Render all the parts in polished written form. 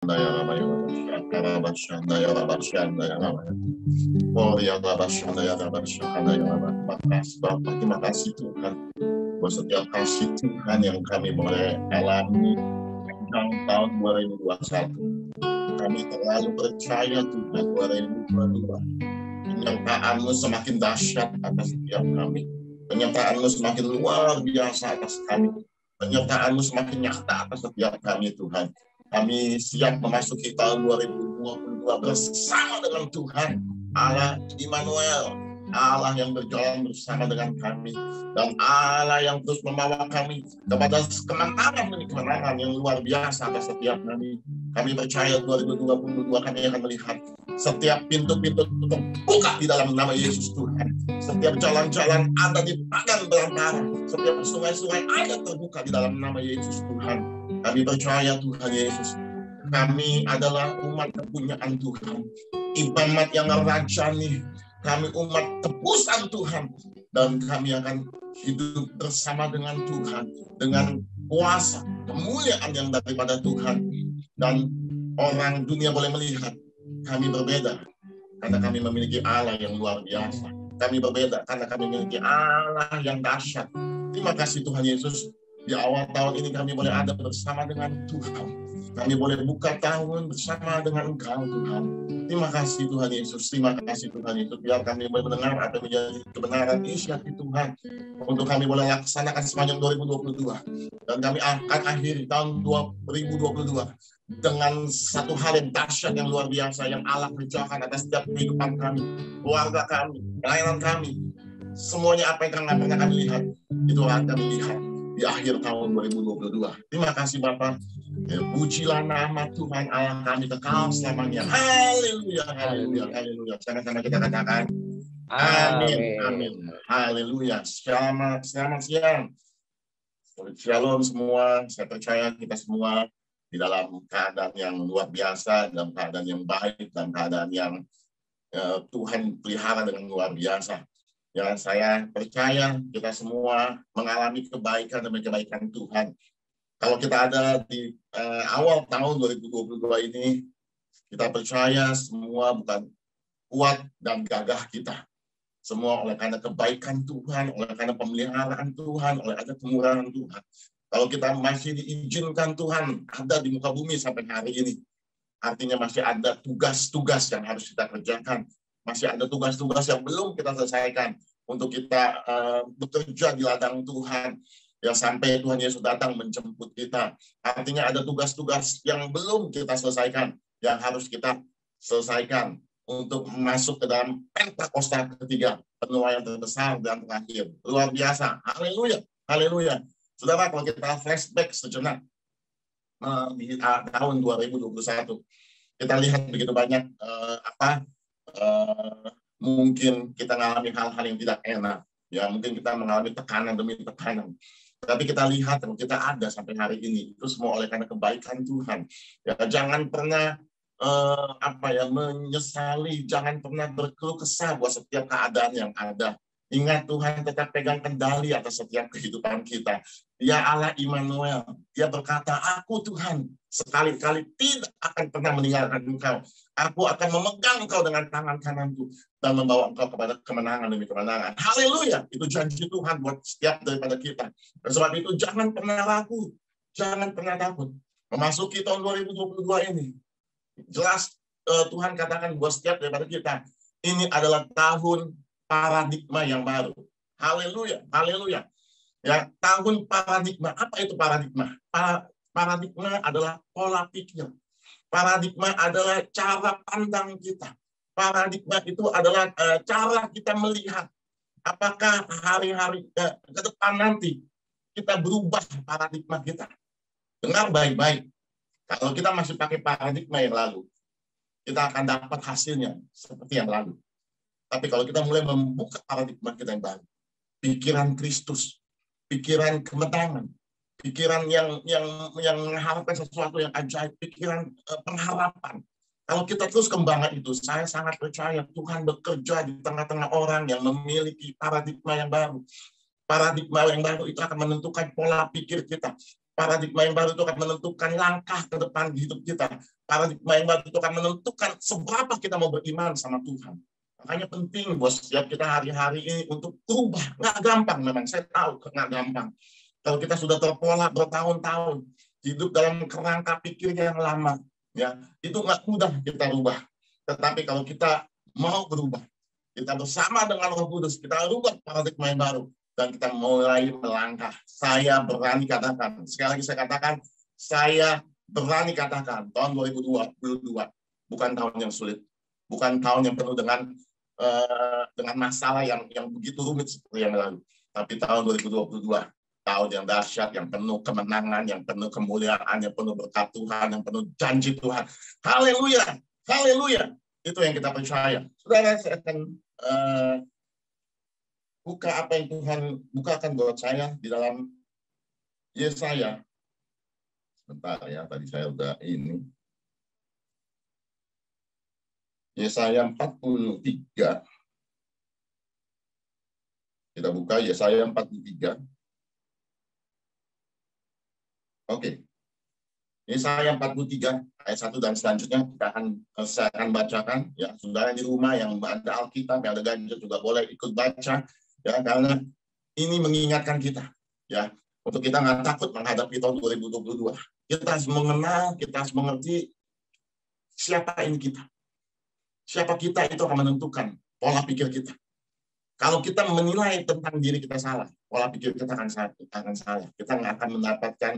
Terima kasih Tuhan buat setiap kasih Tuhan yang kami boleh alami tahun 2021. Kami terlalu percaya Tuhan 2022. Penyertaan-Mu semakin dahsyat atas setiap kami. Penyertaan-Mu semakin luar biasa atas kami. Penyertaan-Mu semakin nyata atas setiap kami Tuhan. Kami siap memasuki tahun 2022 bersama dengan Tuhan Allah Immanuel, Allah yang berjalan bersama dengan kami, dan Allah yang terus membawa kami kepada kemenangan demi kemenangan yang luar biasa atas setiap kami. Kami percaya 2022 kami akan melihat setiap pintu-pintu terbuka di dalam nama Yesus Tuhan. Setiap jalan-jalan ada di padang belantara, setiap sungai-sungai ada terbuka di dalam nama Yesus Tuhan. Kami percaya Tuhan Yesus, kami adalah umat kepunyaan Tuhan, ibamat yang rajani, kami umat tebusan Tuhan, dan kami akan hidup bersama dengan Tuhan, dengan kuasa, kemuliaan yang daripada Tuhan. Dan orang dunia boleh melihat kami berbeda, karena kami memiliki Allah yang luar biasa. Kami berbeda karena kami memiliki Allah yang dahsyat. Terima kasih Tuhan Yesus. Di awal tahun ini kami boleh ada bersama dengan Tuhan. Kami boleh buka tahun bersama dengan Engkau Tuhan. Terima kasih Tuhan Yesus. Terima kasih Tuhan Yesus. Biar kami boleh mendengar apa yang menjadi kebenaran isi hati Tuhan. Untuk kami boleh laksanakan sepanjang 2022. Dan kami akan akhiri tahun 2022 dengan satu hal yang dahsyat yang luar biasa yang Allah kerjakan atas setiap kehidupan kami, keluarga kami, pelayanan kami. Semuanya apa yang pernah kami lihat, itu akan kami lihat di akhir tahun 2022. Terima kasih Bapak. Pujilah nama Tuhan Allah kami kekal selamanya. Haleluya, haleluya, haleluya. Sama-sama kita katakan amin, amin. Haleluya. Selamat siang. Shalom semua. Saya percaya kita semua di dalam keadaan yang luar biasa, dalam keadaan yang baik, dalam keadaan yang Tuhan pelihara dengan luar biasa. Ya, saya percaya kita semua mengalami kebaikan demi kebaikan Tuhan. Kalau kita ada di awal tahun 2022 ini, kita percaya semua bukan kuat dan gagah kita. Semua oleh karena kebaikan Tuhan, oleh karena pemeliharaan Tuhan, oleh karena kemurahan Tuhan. Kalau kita masih diizinkan Tuhan ada di muka bumi sampai hari ini, artinya masih ada tugas-tugas yang harus kita kerjakan. Masih ada tugas-tugas yang belum kita selesaikan untuk kita bekerja di ladang Tuhan. Yang sampai Tuhan Yesus datang menjemput kita. Artinya ada tugas-tugas yang belum kita selesaikan, yang harus kita selesaikan untuk masuk ke dalam Pentakosta ketiga, penuaian terbesar dan terakhir. Luar biasa. Haleluya. Haleluya. Saudara, kalau kita flashback sejenak di tahun 2021, kita lihat begitu banyak mungkin kita mengalami hal-hal yang tidak enak. Ya, mungkin kita mengalami tekanan demi tekanan. Tapi kita lihat kalau kita ada sampai hari ini, itu semua oleh karena kebaikan Tuhan. Ya, jangan pernah menyesali, jangan pernah berkeluh kesah buat setiap keadaan yang ada. Ingat Tuhan tetap pegang kendali atas setiap kehidupan kita. Dia Allah Immanuel. Dia berkata, aku Tuhan sekali-kali tidak akan pernah meninggalkan engkau. Aku akan memegang engkau dengan tangan kananku dan membawa engkau kepada kemenangan demi kemenangan. Haleluya. Itu janji Tuhan buat setiap daripada kita. Dan sebab itu jangan pernah ragu. Jangan pernah takut. Memasuki tahun 2022 ini. Jelas Tuhan katakan buat setiap daripada kita. Ini adalah tahun paradigma yang baru. Haleluya, haleluya. Ya, tahun paradigma. Apa itu paradigma? Paradigma adalah pola pikir. Paradigma adalah cara pandang kita. Paradigma itu adalah cara kita melihat apakah hari-hari ke depan nanti kita berubah paradigma kita. Dengar baik-baik. Kalau kita masih pakai paradigma yang lalu, kita akan dapat hasilnya seperti yang lalu. Tapi kalau kita mulai membuka paradigma kita yang baru, pikiran Kristus, pikiran kemenangan, pikiran yang mengharapkan sesuatu yang ajaib, pikiran pengharapan. Kalau kita terus kembangkan itu, saya sangat percaya Tuhan bekerja di tengah-tengah orang yang memiliki paradigma yang baru. Paradigma yang baru itu akan menentukan pola pikir kita. Paradigma yang baru itu akan menentukan langkah ke depan di hidup kita. Paradigma yang baru itu akan menentukan seberapa kita mau beriman sama Tuhan. Makanya penting buat setiap kita hari-hari ini untuk berubah. Nggak gampang memang, saya tahu nggak gampang. Kalau kita sudah terpola bertahun-tahun, hidup dalam kerangka pikir yang lama, ya itu nggak mudah kita rubah. Tetapi kalau kita mau berubah, kita bersama dengan Roh Kudus, kita rubah paradigma yang baru. Dan kita mulai melangkah. Saya berani katakan, sekali lagi saya katakan, saya berani katakan, tahun 2022 bukan tahun yang sulit, bukan tahun yang penuh dengan masalah yang begitu rumit seperti yang lalu. Tapi tahun 2022, tahun yang dahsyat, yang penuh kemenangan, yang penuh kemuliaan, yang penuh berkat Tuhan, yang penuh janji Tuhan. Haleluya, haleluya. Itu yang kita percaya. Saudara, saya akan buka apa yang Tuhan bukakan buat saya di dalam Yesaya. Sebentar ya, tadi saya udah ini. Yesaya 43. Kita buka Yesaya 43. Oke. Yesaya 43 ayat 1 dan selanjutnya saya akan bacakan ya. Saudara di rumah yang ada Alkitab, yang ada gadget juga boleh ikut baca ya, karena ini mengingatkan kita ya, untuk kita nggak takut menghadapi tahun 2022. Kita harus mengenal, kita harus mengerti siapa ini kita. Siapa kita itu akan menentukan pola pikir kita. Kalau kita menilai tentang diri kita salah, pola pikir kita akan salah. Kita nggak akan mendapatkan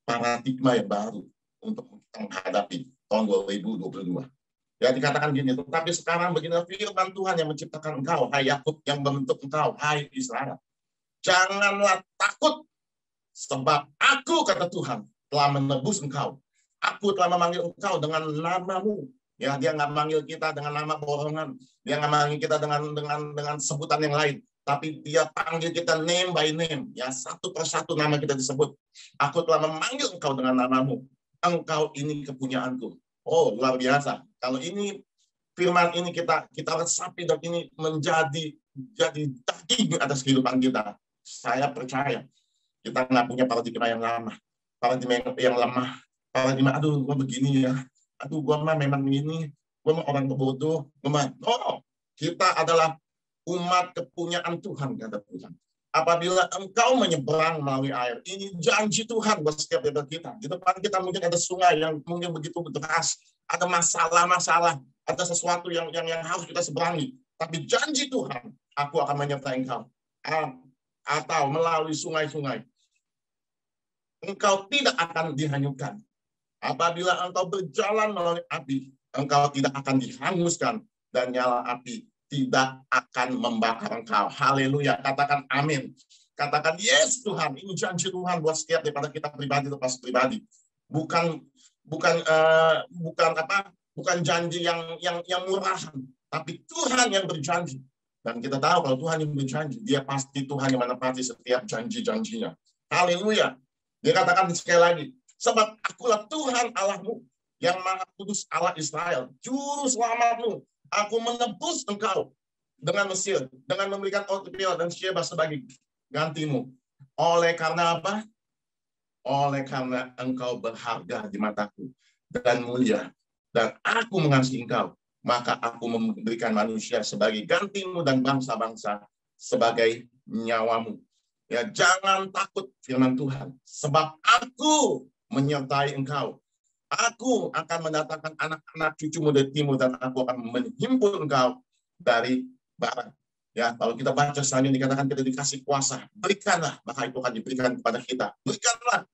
paradigma yang baru untuk menghadapi tahun 2022. Ya, dikatakan gini, tetapi sekarang beginilah firman Tuhan yang menciptakan engkau, hai Yakub, yang membentuk engkau, hai Israel. Janganlah takut, sebab aku, kata Tuhan, telah menebus engkau. Aku telah memanggil engkau dengan namamu. Ya, dia nggak manggil kita dengan nama bohongan. Dia nggak manggil kita dengan sebutan yang lain. Tapi dia panggil kita name by name. Ya, satu persatu nama kita disebut. Aku telah memanggil engkau dengan namamu. Engkau ini kepunyaanku. Oh, luar biasa. Kalau ini firman ini kita resapi dan ini menjadi daging atas kehidupan kita. Saya percaya kita nggak punya paradigma yang lama, paradigma yang lemah, paradigma aduh gue begini ya, aduh gue mah memang ini, gue mah orang bodoh, gue mah kita adalah umat kepunyaan Tuhan, kata Tuhan. Apabila engkau menyeberang melalui air, ini janji Tuhan buat setiap dari kita. Di depan kita mungkin ada sungai yang mungkin begitu deras, ada masalah-masalah, ada sesuatu yang harus kita seberangi. Tapi janji Tuhan, aku akan menyertai engkau. Atau melalui sungai-sungai, engkau tidak akan dihanyutkan. Apabila engkau berjalan melalui api, engkau tidak akan dihanguskan, dan nyala api tidak akan membakar engkau. Haleluya. Katakan amin. Katakan yes Tuhan. Ini janji Tuhan buat setiap daripada kita pribadi lepas pribadi. Bukan janji yang murahan, tapi Tuhan yang berjanji. Dan kita tahu kalau Tuhan yang berjanji, dia pasti Tuhan yang menepati setiap janji-janjinya. Haleluya. Dia katakan sekali lagi, sebab akulah Tuhan Allahmu, yang Maha Kudus Allah Israel, juru selamatmu. Aku menebus engkau dengan Mesir, dengan memberikan Othniel dan Sheba sebagai gantimu. Oleh karena apa? Oleh karena engkau berharga di mataku dan mulia, dan aku mengasihi engkau, maka aku memberikan manusia sebagai gantimu dan bangsa-bangsa sebagai nyawamu. Ya, jangan takut firman Tuhan, sebab aku menyertai engkau. Aku akan mendatangkan anak-anak cucumu dari timur, dan aku akan menghimpun engkau dari barat. Ya, kalau kita baca selanjutnya dikatakan kita dikasih kuasa. Berikanlah, maka itu akan diberikan kepada kita. Berikanlah,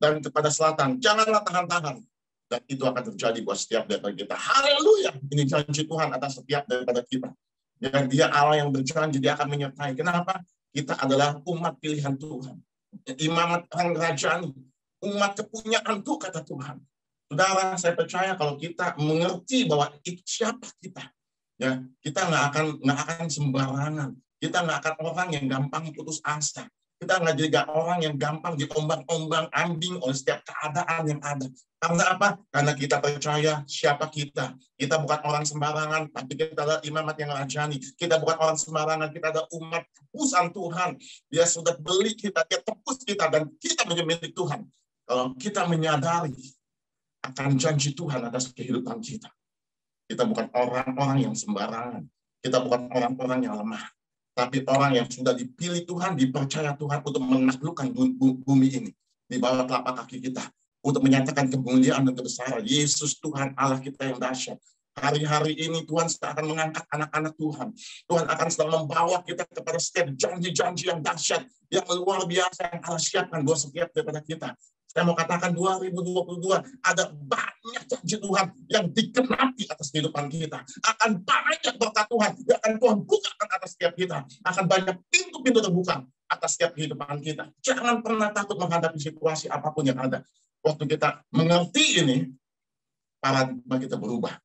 dan kepada selatan. Janganlah tahan-tahan. Dan itu akan terjadi buat setiap daripada kita. Haleluya. Ini janji Tuhan atas setiap daripada kita. Dan dia Allah yang berjanji, dia akan menyertai. Kenapa? Kita adalah umat pilihan Tuhan. Imamat kerajaan, umat kepunyaanku, kata Tuhan. Saudara, saya percaya kalau kita mengerti bahwa siapa kita, ya kita nggak akan sembarangan. Kita nggak akan orang yang gampang putus asa. Kita nggak jadi orang yang gampang diombang-ombang ambing oleh setiap keadaan yang ada. Karena apa? Karena kita percaya siapa kita. Kita bukan orang sembarangan, tapi kita adalah imamat yang rajani. Kita bukan orang sembarangan, kita adalah umat tebusan Tuhan. Dia sudah beli kita, dia tebus kita, dan kita menjadi milik Tuhan. Kalau kita menyadari akan janji Tuhan atas kehidupan kita. Kita bukan orang-orang yang sembarangan. Kita bukan orang-orang yang lemah. Tapi orang yang sudah dipilih Tuhan, dipercaya Tuhan untuk menaklukkan bumi ini. Di bawah telapak kaki kita. Untuk menyatakan kemuliaan dan kebesaran. Yesus Tuhan Allah kita yang dahsyat. Hari-hari ini Tuhan akan mengangkat anak-anak Tuhan. Tuhan akan sedang membawa kita kepada setiap janji-janji yang dahsyat. Yang luar biasa yang Allah siapkan buat setiap daripada kita. Saya mau katakan 2022 ada banyak janji Tuhan yang dikenapi atas kehidupan kita. Akan banyak berkat Tuhan yang akan Tuhan bukakan atas setiap kita. Akan banyak pintu-pintu terbuka atas setiap kehidupan kita. Jangan pernah takut menghadapi situasi apapun yang ada. Waktu kita mengerti ini, paradigma kita berubah.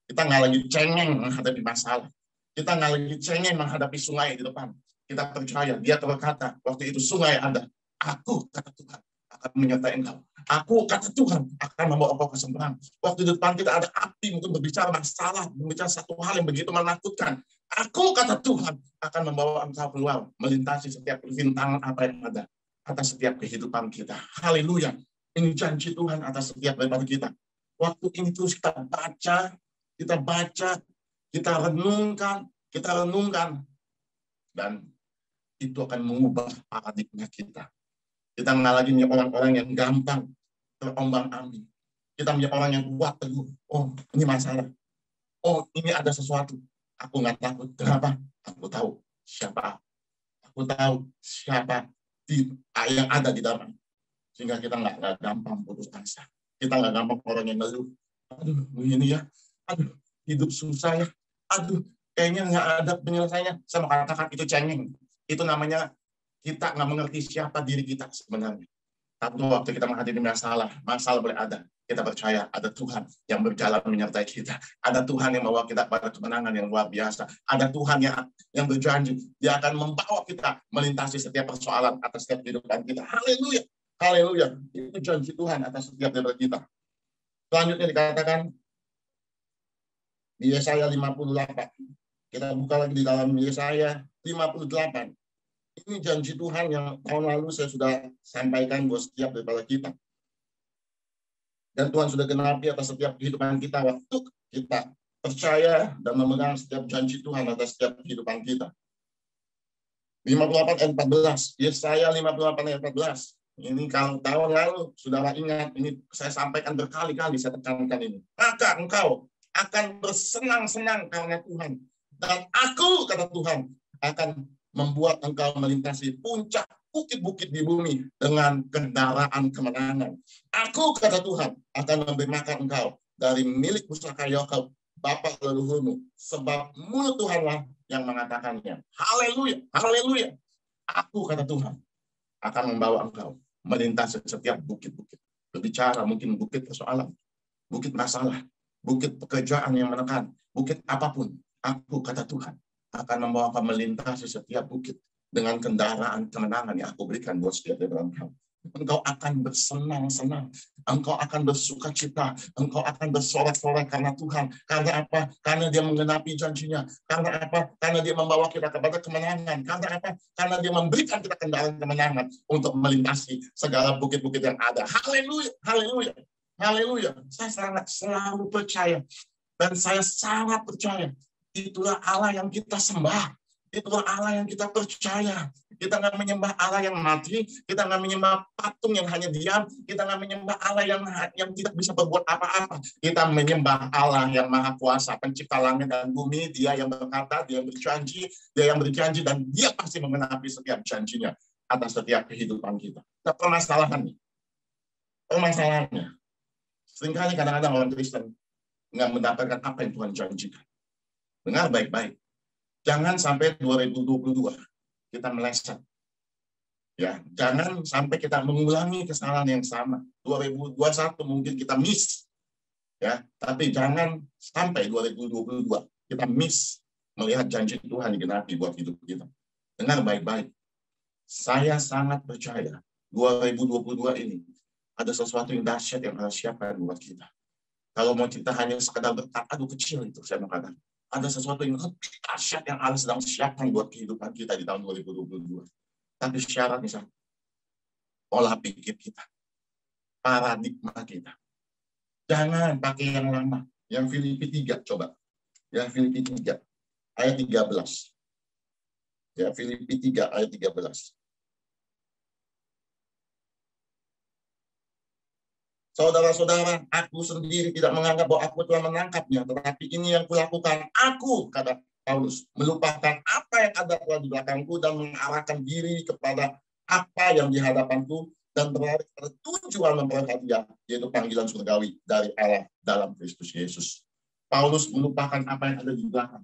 Kita nggak lagi cengeng menghadapi masalah. Kita nggak lagi cengeng menghadapi sungai di depan. Kita percaya, dia berkata, waktu itu sungai ada. Aku, kata Tuhan, akan menyertai engkau. Aku, kata Tuhan, akan membawa engkau ke seberang. Waktu di depan kita ada api, mungkin berbicara masalah, berbicara satu hal yang begitu menakutkan. Aku, kata Tuhan, akan membawa engkau keluar, melintasi setiap rintangan apa yang ada atas setiap kehidupan kita. Haleluya. Ini janji Tuhan atas setiap daripada kita. Waktu ini terus kita baca, kita renungkan, dan itu akan mengubah paradigma kita. Kita nggak lagi punya orang-orang yang gampang terombang-ambing. Kita punya orang yang kuat teguh. Oh, ini masalah. Oh, ini ada sesuatu. Aku nggak takut. Kenapa? Aku tahu siapa. Aku tahu siapa yang ada di dalam. Sehingga kita nggak gampang putus asa. Kita nggak gampang orang yang ngeluh. Aduh, begini ya. Aduh, hidup susah ya. Aduh, kayaknya nggak ada penyelesaiannya. Saya mau katakan itu cengeng. Itu namanya kita nggak mengerti siapa diri kita sebenarnya. Tapi waktu kita menghadapi masalah boleh ada. Kita percaya ada Tuhan yang berjalan menyertai kita. Ada Tuhan yang membawa kita pada kemenangan yang luar biasa. Ada Tuhan yang berjanji. Dia akan membawa kita melintasi setiap persoalan atas setiap kehidupan kita. Haleluya. Haleluya. Itu janji Tuhan atas setiap diri kita. Selanjutnya dikatakan di Yesaya 58. Kita buka lagi di dalam Yesaya 58. Ini janji Tuhan yang tahun lalu saya sudah sampaikan buat setiap daripada kita. Dan Tuhan sudah genapi atas setiap kehidupan kita waktu kita percaya dan memegang setiap janji Tuhan atas setiap kehidupan kita. 58 ayat 14. Yesaya 58 ayat 14. Ini kalau tahun lalu, saudara ingat, ini saya sampaikan berkali-kali, saya tekankan ini. Maka engkau akan bersenang-senang karena Tuhan. Dan aku, kata Tuhan, akan membuat engkau melintasi puncak bukit-bukit di bumi dengan kendaraan kemenangan. Aku, kata Tuhan, akan memberi makan engkau dari milik pusaka Yakub, bapa leluhurmu, sebab mulut Tuhanlah yang mengatakannya. Haleluya, haleluya. Aku, kata Tuhan, akan membawa engkau melintasi setiap bukit-bukit. Berbicara mungkin bukit persoalan, bukit masalah, bukit pekerjaan yang menekan, bukit apapun. Aku, kata Tuhan, akan membawa engkau melintasi setiap bukit dengan kendaraan kemenangan yang aku berikan buat setiap dari engkau. Engkau akan bersenang-senang. Engkau akan bersuka cita. Engkau akan bersorak-sorai karena Tuhan. Karena apa? Karena dia menggenapi janjinya. Karena apa? Karena dia membawa kita kepada kemenangan. Karena apa? Karena dia memberikan kita kendaraan kemenangan untuk melintasi segala bukit-bukit yang ada. Haleluya, haleluya, haleluya. Saya sangat selalu percaya. Dan saya sangat percaya. Itulah Allah yang kita sembah. Itulah Allah yang kita percaya. Kita nggak menyembah Allah yang mati. Kita nggak menyembah patung yang hanya diam. Kita nggak menyembah Allah yang tidak bisa berbuat apa-apa. Kita menyembah Allah yang maha kuasa, pencipta langit dan bumi. Dia yang berkata, dia yang berjanji, dan dia pasti menggenapi setiap janjinya atas setiap kehidupan kita. Nah, permasalahannya, seringkali kadang-kadang orang Kristen nggak mendapatkan apa yang Tuhan janjikan. Dengar baik-baik. Jangan sampai 2022 kita meleset. Ya, jangan sampai kita mengulangi kesalahan yang sama. 2021 mungkin kita miss. Ya, tapi jangan sampai 2022 kita miss melihat janji Tuhan digenapi buat hidup kita. Dengar baik-baik. Saya sangat percaya 2022 ini ada sesuatu yang dahsyat yang Allah siapkan buat kita. Kalau mau kita hanya sekadar berkat, aduh kecil itu saya mau katakan. Ada sesuatu yang lebih dahsyat yang Allah sedang siapkan buat kehidupan kita di tahun 2022. Tapi syaratnya, pola pikir kita. paradigma kita. Jangan pakai yang lama. Yang Filipi 3 coba. Ya, Filipi 3 ayat 13. Ya, Filipi 3 ayat 13. Saudara-saudara, aku sendiri tidak menganggap bahwa aku telah menangkapnya, tetapi ini yang kulakukan. Aku, kata Paulus, melupakan apa yang ada di belakangku dan mengarahkan diri kepada apa yang di hadapanku dan berlari pada tujuan memperoleh hadiah, yaitu panggilan surgawi dari Allah dalam Kristus Yesus. Paulus melupakan apa yang ada di belakang.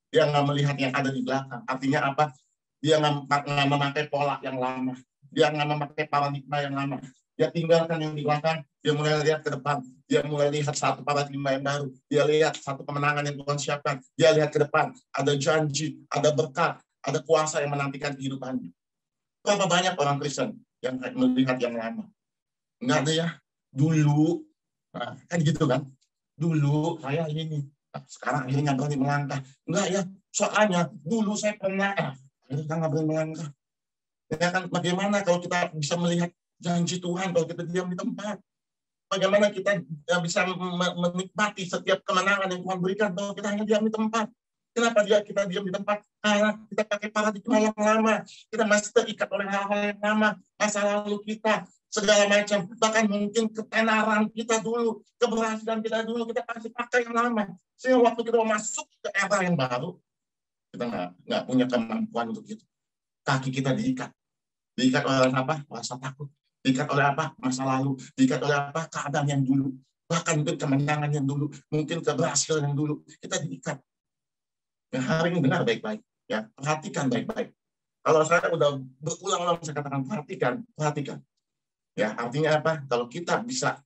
Dia nggak melihat yang ada di belakang. Artinya apa? Dia nggak memakai pola yang lama. Dia nggak memakai paradigma yang lama. Dia tinggalkan yang di belakang, dia mulai lihat ke depan. Dia mulai lihat satu paradigma yang baru. Dia lihat satu kemenangan yang Tuhan siapkan. Dia lihat ke depan, ada janji, ada berkat, ada kuasa yang menantikan kehidupannya. Berapa banyak orang Kristen yang melihat yang lama? Enggak ada ya. Dulu, nah, kan gitu kan. Dulu saya ini, sekarang akhirnya berani melangkah. Enggak ya, soalnya dulu saya pernah, akhirnya nggak berani melangkah. Ya kan, bagaimana kalau kita bisa melihat janji Tuhan kalau kita diam di tempat? Bagaimana kita bisa menikmati setiap kemenangan yang Tuhan berikan kalau kita hanya diam di tempat? Kenapa kita diam di tempat? Karena kita pakai paradigma yang lama. Kita masih terikat oleh hal-hal yang lama. Masa lalu kita, segala macam. Bahkan mungkin ketenaran kita dulu, keberhasilan kita dulu, kita masih pakai yang lama. Sehingga waktu kita masuk ke era yang baru, kita nggak punya kemampuan untuk itu. Kaki kita diikat. Diikat oleh apa? Rasa takut. Diikat oleh apa? Masa lalu. Diikat oleh apa? Keadaan yang dulu. Bahkan mungkin kemenangan yang dulu. Mungkin keberhasilan yang dulu. Kita diikat. Ya, hari ini dengar baik-baik. Ya, perhatikan baik-baik. Kalau saya udah berulang-ulang saya katakan perhatikan. Ya, artinya apa? Kalau kita bisa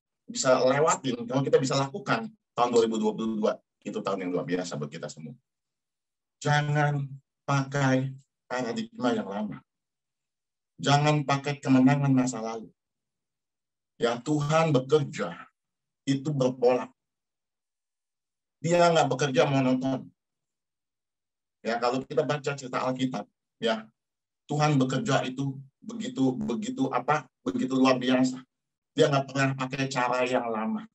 lewatin, kalau kita bisa lakukan tahun 2022, itu tahun yang luar biasa buat kita semua. Jangan pakai paradigma yang lama. Jangan pakai kemenangan masa lalu. Ya, Tuhan bekerja itu berpola. Dia nggak bekerja monoton. Ya, kalau kita baca cerita Alkitab, ya, Tuhan bekerja itu begitu luar biasa. Dia nggak pernah pakai cara yang lama.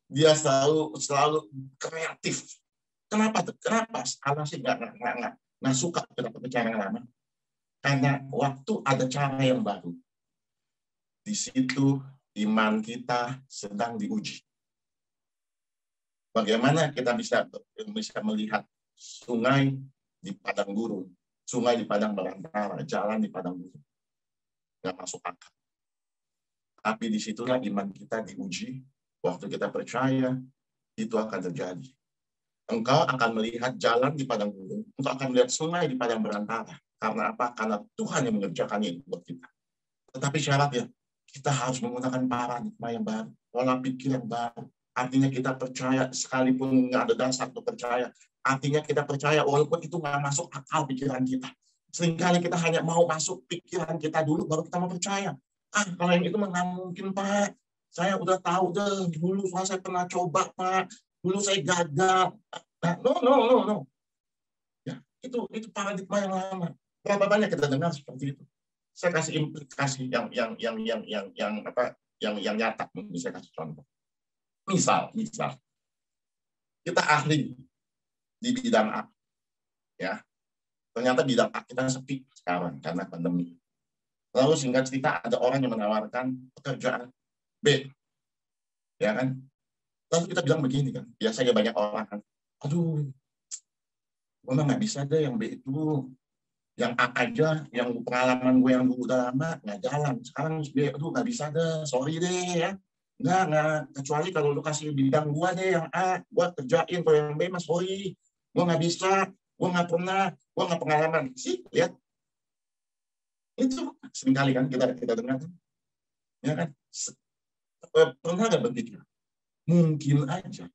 Dia selalu kreatif. Kenapa? Allah sih nggak suka kita pakai cara yang lama. Karena waktu ada cara yang baru, di situ iman kita sedang diuji. Bagaimana kita bisa melihat sungai di padang gurun, sungai di padang belantara, jalan di padang gurun. Nggak masuk akal. Tapi disitulah iman kita diuji. Waktu kita percaya, itu akan terjadi. Engkau akan melihat jalan di padang gurun, engkau akan melihat sungai di padang belantara. Karena apa? Karena Tuhan yang mengerjakannya buat kita. Tetapi syaratnya, kita harus menggunakan paradigma yang baru, pola pikir yang baru. Artinya kita percaya, sekalipun nggak ada dasar untuk percaya. Artinya kita percaya, walaupun itu nggak masuk akal pikiran kita. Seringkali kita hanya mau masuk pikiran kita dulu, baru kita mau percaya. Kalau yang itu nggak mungkin, Pak. Saya udah tahu deh, dulu saya pernah coba, Pak. Dulu saya gagal. No. Ya, itu paradigma yang lama. Berapa banyak kita dengar seperti itu? Saya kasih implikasi yang nyata. Saya kasih contoh. Misal kita ahli di bidang A, ya. Ternyata bidang A kita sepi sekarang karena pandemi. Lalu singkat cerita ada orang yang menawarkan pekerjaan B, ya kan? Lalu kita bilang begini kan, biasanya banyak orang kan, aduh, gue nggak bisa deh yang B itu. Yang A aja, yang pengalaman gue yang dulu udah lama, nggak jalan. Sekarang B, aduh nggak bisa deh, sorry deh ya. Nggak. Kecuali kalau lu kasih bidang gue deh yang A, gue kerjain. Kalau yang B, mas sorry. Gue nggak bisa, gue nggak pernah, gue nggak pengalaman. Sih, lihat. Itu seringkali kan kita dengar. Ya kan? Pernah nggak berpikir? Mungkin aja.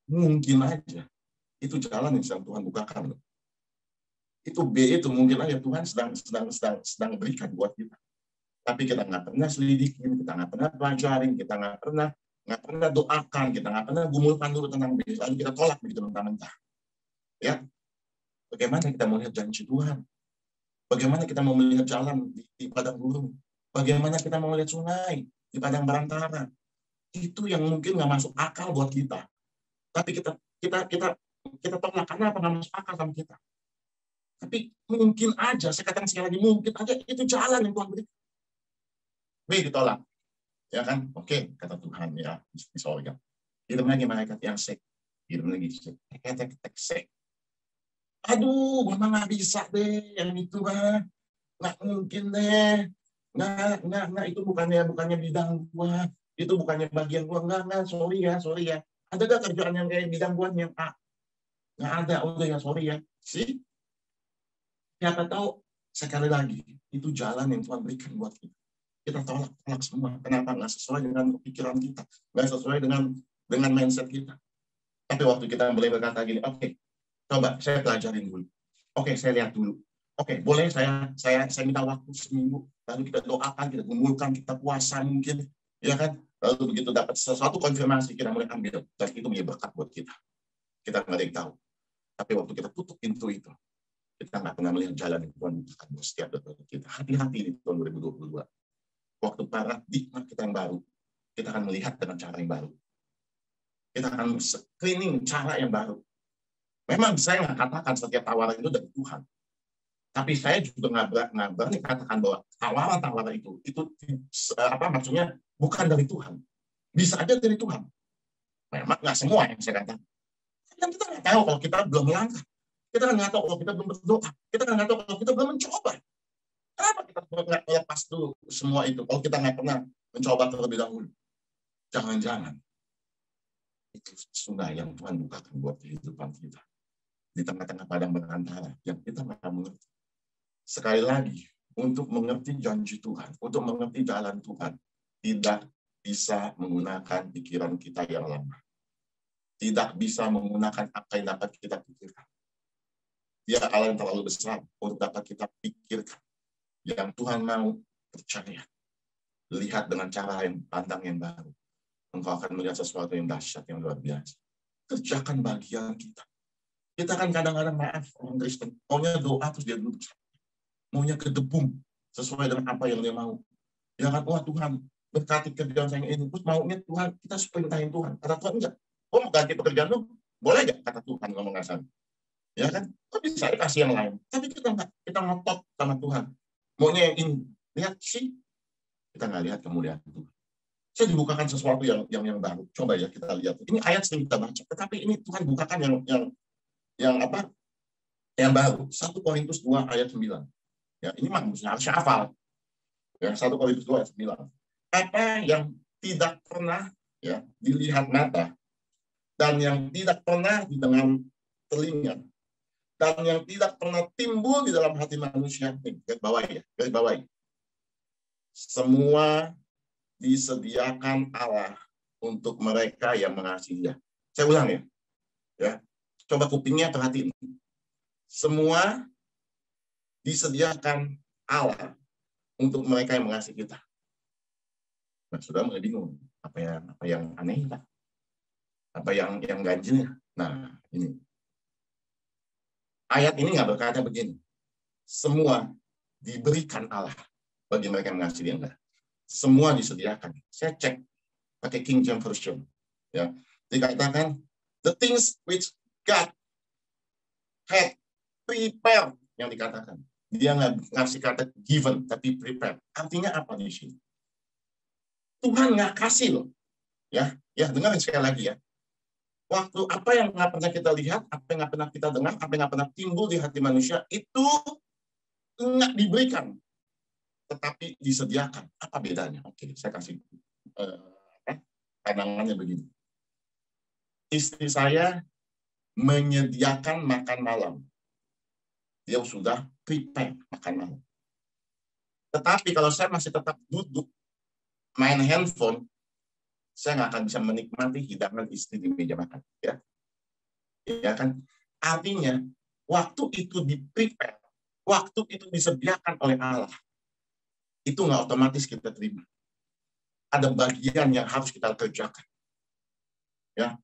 Itu jalan yang sedang Tuhan bukakan. Itu B itu mungkin aja Tuhan sedang berikan buat kita. Tapi kita nggak pernah selidikin, kita nggak pernah pelajarin, kita nggak pernah doakan, kita nggak pernah gumulkan dulu tentang B, lalu kita tolak begitu mentah-mentah. Ya, bagaimana kita melihat janji Tuhan? Bagaimana kita mau melihat jalan di padang gurun? Bagaimana kita mau melihat sungai di padang belantara? Itu yang mungkin nggak masuk akal buat kita. Tapi kita tolak karena apa, nggak masuk akal sama kita. Tapi mungkin aja, saya katakan sekali lagi, mungkin aja itu jalan yang Tuhan berikan. Ditolak. Ya kan? Oke, kata Tuhan ya, di sorga. Kirim lagi malaikat yang sek. Kirim lagi sek. Aduh, mama nggak bisa deh yang itu mah. Nggak mungkin deh. Nggak, itu bukannya bidang gua. Itu bukannya bagian gua. Nggak, sorry ya. Ada gak kerjaan yang kayak bidang gua yang A? Nggak ada, udah ya, sorry ya. Sih? Siapa tahu sekali lagi, itu jalan yang Tuhan berikan buat kita. Kita tolak semua. Kenapa? Nggak sesuai dengan pikiran kita. Nggak sesuai dengan mindset kita. Tapi waktu kita boleh berkata gini, oke, coba saya pelajarin dulu. Oke, saya lihat dulu. Oke, boleh saya minta waktu seminggu. Lalu kita doakan, kita kumpulkan, kita puasa mungkin. Ya kan? Lalu begitu dapat sesuatu konfirmasi, kita mulai ambil. Dan itu menjadi berkat buat kita. Kita nggak ada yang tahu. Tapi waktu kita tutup pintu itu, kita nggak pernah melihat jalan yang Tuhan bukakan buat setiap detik kita. Hati-hati di tahun 2022. Waktu paradigma kita yang baru, kita akan melihat dengan cara yang baru. Kita akan screening cara yang baru. Memang saya nggak katakan setiap tawaran itu dari Tuhan. Tapi saya juga nggak berani katakan bahwa tawaran-tawaran itu maksudnya bukan dari Tuhan. Bisa aja dari Tuhan. Memang nggak semua yang saya katakan. Dan kita nggak tahu kalau kita belum melangkah. Kita nggak tahu kalau kita belum berdoa. Kita nggak tahu kalau kita belum mencoba. Kenapa kita nggak lepas dulu semua itu? Kalau kita nggak pernah mencoba terlebih dahulu. Jangan-jangan itu sungai yang Tuhan bukakan buat kehidupan kita. Di tengah-tengah padang belantara yang kita nggak mengerti. Sekali lagi, untuk mengerti janji Tuhan, untuk mengerti jalan Tuhan, tidak bisa menggunakan pikiran kita yang lama. Tidak bisa menggunakan apa yang dapat kita pikirkan. Dia Allah yang terlalu besar untuk dapat kita pikirkan. Yang Tuhan mau percaya. Lihat dengan cara yang pandang yang baru. Engkau akan melihat sesuatu yang dahsyat, yang luar biasa. Kerjakan bagian kita. Kita kan kadang-kadang, maaf, orang Kristen, maunya doa terus dia duduk. Maunya kedebung sesuai dengan apa yang dia mau. Ya kan, wah Tuhan, berkati kerjaan saya ini. Terus maunya Tuhan, kita perintahin Tuhan. Kata Tuhan, enggak. Kok mau ganti pekerjaan lu? Boleh enggak? Kata Tuhan ngomong asal. Ya kan? Kok bisa kasih yang lain? Tapi kita enggak. Kita ngotot sama Tuhan. Maunya yang ini. Lihat sih. Kita nggak lihat kemuliaan Tuhan. Saya dibukakan sesuatu yang baru. Coba ya kita lihat. Ini ayat sering kita baca. Tetapi ini Tuhan bukakan yang apa? Yang baru. 1 Korintus 2 ayat 9. Ya, ini maksudnya harus hafal. Ya, 1 Korintus 2 ayat 9. Apa yang tidak pernah ya dilihat mata dan yang tidak pernah didengar telinga dan yang tidak pernah timbul di dalam hati manusia. Garis bawahi. Semua disediakan Allah untuk mereka yang mengasihi Dia. Saya ulang ya. Coba kupingnya perhatiin. Semua disediakan Allah untuk mereka yang mengasihi kita. Nah, sudah mulai bingung. Apa yang aneh, Pak? Apa yang ganjilnya? Nah, ini. Ayat ini nggak berkata begini. Semua diberikan Allah bagi mereka yang mengasihi Dia. Enggak. Semua disediakan. Saya cek pakai King James Version. Ya. Dikatakan, the things which God had prepared, yang dikatakan. Dia nggak ngasih kata given, tapi prepared. Artinya apa di sini? Tuhan nggak kasih loh. Ya, dengar sekali lagi ya. Waktu apa yang nggak pernah kita lihat, apa yang nggak pernah kita dengar, apa yang nggak pernah timbul di hati manusia, itu nggak diberikan. Tetapi disediakan. Apa bedanya? Oke, saya kasih pandangannya begini. Istri saya menyediakan makan malam. Dia sudah prepare makan malam. Tetapi kalau saya masih tetap duduk main handphone, saya nggak akan bisa menikmati hidangan istri di meja makan. Ya kan? Artinya, waktu itu di-prepare, waktu itu disediakan oleh Allah, itu nggak otomatis kita terima. Ada bagian yang harus kita kerjakan. Ya,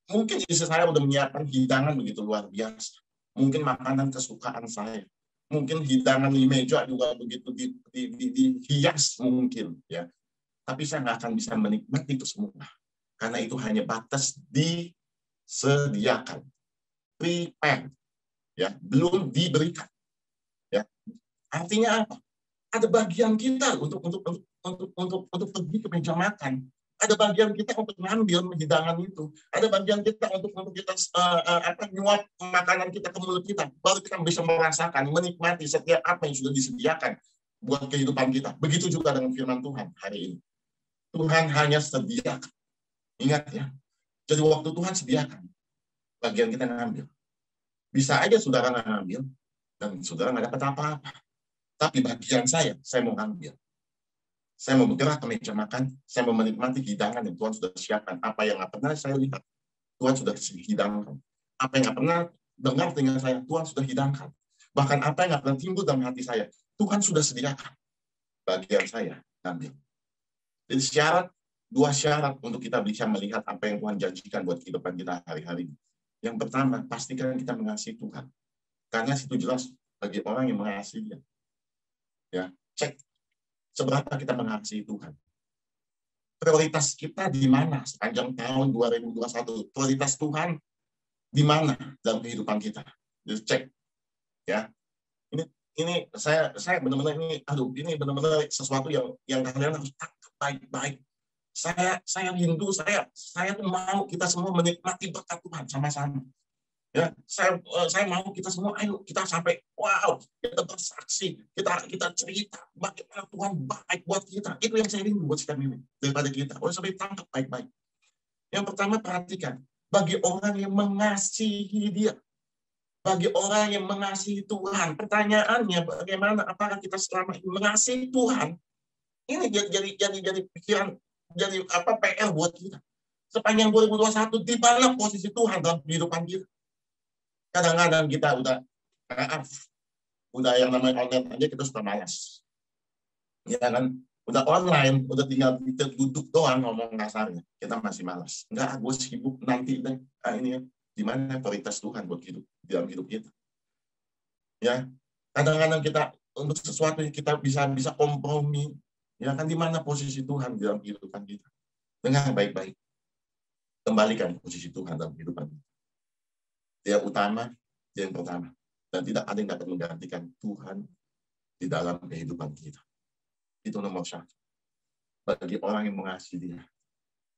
mungkin istri saya udah menyiapkan hidangan begitu luar biasa. Mungkin makanan kesukaan saya. Mungkin hidangan di meja juga begitu dihias mungkin. Ya, Tapi saya nggak akan bisa menikmati itu semua. Karena itu hanya batas disediakan. Prepare. Ya, belum diberikan. Ya. Artinya apa? Ada bagian kita untuk pergi ke meja makan. Ada bagian kita untuk ngambil hidangan itu. Ada bagian kita untuk kita nyuap makanan kita ke mulut kita. Baru kita bisa merasakan, menikmati setiap apa yang sudah disediakan buat kehidupan kita. Begitu juga dengan firman Tuhan hari ini. Tuhan hanya sediakan. Ingat ya. Jadi waktu Tuhan sediakan, bagian kita ngambil. Bisa aja saudara ngambil, dan saudara nggak dapat apa-apa. Tapi bagian saya mau ngambil. Saya mau bergerak ke meja makan, saya mau menikmati hidangan yang Tuhan sudah siapkan. Apa yang nggak pernah saya lihat, Tuhan sudah hidangkan. Apa yang nggak pernah dengar dengan saya, Tuhan sudah hidangkan. Bahkan apa yang nggak pernah timbul dalam hati saya, Tuhan sudah sediakan. Bagian saya ngambil. Jadi dua syarat untuk kita bisa melihat apa yang Tuhan janjikan buat kehidupan kita hari-hari. Yang pertama, pastikan kita mengasihi Tuhan. Karena itu jelas bagi orang yang mengasihi Dia. Ya, cek seberapa kita mengasihi Tuhan. Prioritas kita di mana sepanjang tahun 2021? Prioritas Tuhan di mana dalam kehidupan kita? Jadi cek, ya. Ini saya benar-benar ini benar-benar sesuatu yang kalian harus tangkap baik-baik. Saya rindu, saya tuh mau kita semua menikmati berkat Tuhan sama-sama. Ya, saya mau kita semua, ayo kita sampai wow, kita bersaksi, kita cerita bagaimana Tuhan baik buat kita. Itu yang saya rindu buat setiap ini daripada kita. Sampai tangkap baik-baik. Yang pertama, perhatikan, bagi orang yang mengasihi Dia, bagi orang yang mengasihi Tuhan, pertanyaannya bagaimana? Apakah kita selama ini mengasihi Tuhan? Ini jadi pikiran, jadi PR buat kita. Sepanjang 2021, di mana posisi Tuhan dalam kehidupan kita? Kadang-kadang kita udah yang namanya online aja kita suka malas. Ya kan? Udah online, udah tinggal kita duduk doang ngomong kasarnya. Kita masih malas. Enggak, gue sibuk nanti deh. Ini ya. Di mana prioritas Tuhan buat hidup dalam hidup kita? Ya. Kadang-kadang kita untuk sesuatu yang kita bisa kompromi. Ya kan, di mana posisi Tuhan dalam kehidupan kita? Dengar baik-baik. Kembalikan posisi Tuhan dalam kehidupan kita. Dia utama, dia yang pertama. Dan tidak ada yang dapat menggantikan Tuhan di dalam kehidupan kita. Itu nomor satu. Bagi orang yang mengasihi Dia.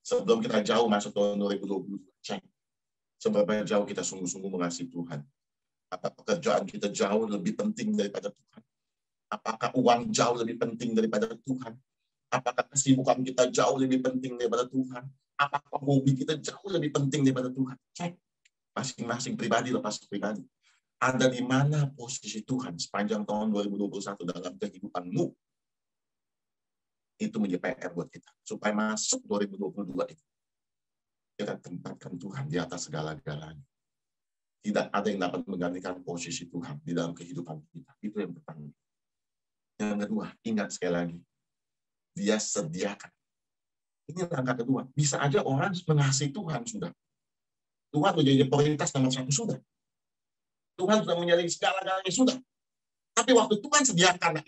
Sebelum kita jauh masuk tahun 2020, cek. Seberapa jauh kita sungguh-sungguh mengasihi Tuhan. Apakah pekerjaan kita jauh lebih penting daripada Tuhan? Apakah uang jauh lebih penting daripada Tuhan? Apakah kesibukan kita jauh lebih penting daripada Tuhan? Apakah hobi kita jauh lebih penting daripada Tuhan? Cek. Masing-masing pribadi lepas pribadi. Ada di mana posisi Tuhan sepanjang tahun 2021 dalam kehidupanmu? Itu menjadi PR buat kita. Supaya masuk 2022 itu. Kita tempatkan Tuhan di atas segala-galanya. Tidak ada yang dapat menggantikan posisi Tuhan di dalam kehidupan kita. Itu yang pertama. Yang kedua, ingat sekali lagi. Dia sediakan. Ini langkah kedua. Bisa aja orang mengasihi Tuhan sudah. Tuhan menjadi prioritas nomor satu sudah. Tuhan sudah menjadi segala-galanya sudah. Tapi waktu Tuhan sediakan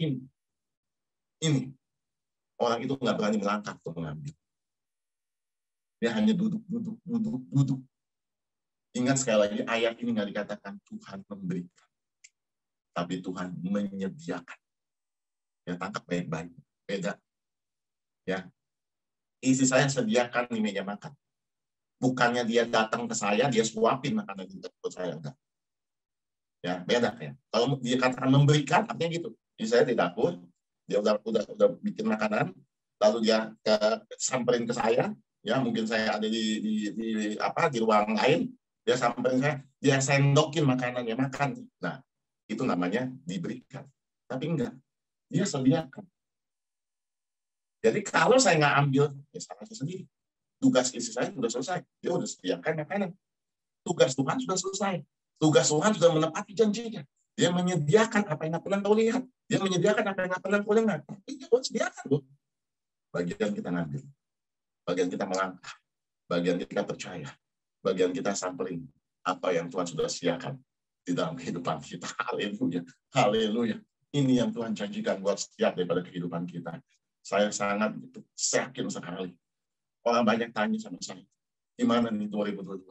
ini orang itu nggak berani melangkah untuk mengambil. Dia hanya duduk. Ingat sekali lagi, ayat ini nggak dikatakan Tuhan memberikan, tapi Tuhan menyediakan. Ya, tangkap baik-baik. Beda. Ya, isi saya sediakan di meja makan. Bukannya dia datang ke saya, dia suapin makanan itu ke saya. Enggak. Ya, beda ya. Kalau dia katakan memberikan, artinya gitu. Jadi saya di dapur, dia udah bikin makanan, lalu dia samperin ke saya, ya mungkin saya ada di ruang lain, dia samperin saya, dia sendokin makanannya, makan. Nah, itu namanya diberikan. Tapi enggak, dia sediakan. Jadi kalau saya nggak ambil, ya salah saya sendiri. Tugas istri saya sudah selesai. Dia sudah sediakan makanan. Tugas Tuhan sudah selesai. Tugas Tuhan sudah menepati janjinya. Dia menyediakan apa yang nggak pernah kau lihat. Dia menyediakan apa yang nggak pernah kau dengar. Tapi dia sediakan, loh. Bagian kita ngambil. Bagian kita melangkah. Bagian kita percaya. Bagian kita samperin apa yang Tuhan sudah sediakan di dalam kehidupan kita. Haleluya. Haleluya. Ini yang Tuhan janjikan buat setiap daripada kehidupan kita. Saya sangat yakin sekali. Orang banyak tanya sama saya, gimana nih 2022?